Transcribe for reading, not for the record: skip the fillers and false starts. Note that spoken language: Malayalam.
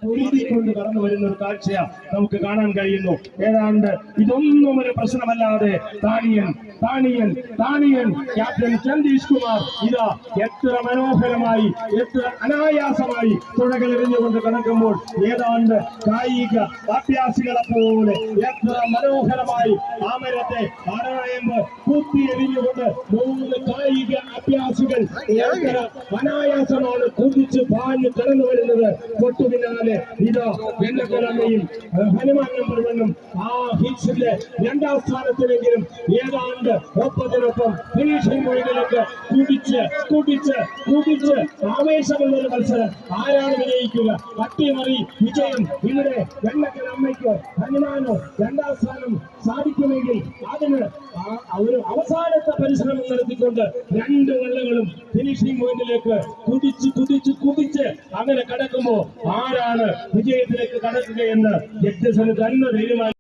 കൊണ്ട് കടന്നു വരുന്ന ഒരു കാഴ്ച നമുക്ക് കാണാൻ കഴിയുന്നു. ഏതാണ്ട് ഇതൊന്നും ഒരു പ്രശ്നമല്ലാതെ താണിയൻ ക്യാപ്റ്റൻ സന്തീഷ് കുമാർ ഇതാ എത്ര മനോഹരമായി എത്ര അനായാസമായി തുഴകളെറിഞ്ഞുകൊണ്ട് കടക്കുമ്പോൾ ഏതാണ്ട് കായിക അഭ്യാസികളെ പോലെ എത്ര മനോഹരമായി ആമരത്തെ ആരായമ്പ് കുത്തിയെറിഞ്ഞുകൊണ്ട് 3 കായിക അഭ്യാസികൾ എത്ര അനായാസമാണ് കുതിച്ച് പാഞ്ഞ് കടന്നു വരുന്നത്. തൊട്ടുപിന്നാലെ ഇതാ വെണ്ണക്കരമ്മയും ഹനുമാൻ നമ്പർ 1 ആ ഹിറ്റ്സിന്റെ 2ാം സ്ഥാനത്തിലെങ്കിലും ഏതാണ്ട് ഒപ്പത്തിനൊപ്പം ഫിനിഷിംഗ് പോയിന്റിലേക്ക് കുതിച്ച് ആവേശമുള്ളൊരു മത്സരം. ആരാണ് വിജയിക്കുക? അട്ടിമറി വിജയം ഇവിടെ വെണ്ണക്കരമ്മയ്ക്കോ ഹനുമാനോ 2ാം സ്ഥാനം സാധിക്കുമെങ്കിൽ അതിന് ഒരു അവസാനത്തെ പരിശ്രമം നടത്തിക്കൊണ്ട് 2 വള്ളങ്ങളും ഫിനിഷിംഗ് പോയിന്റിലേക്ക് കുതിച്ച് അങ്ങനെ കടക്കുമ്പോൾ ആരാണ് വിജയത്തിലേക്ക് കടക്കുകയെന്ന് ജഡ്ജസിന് തന്നെ തീരുമാനിക്കും.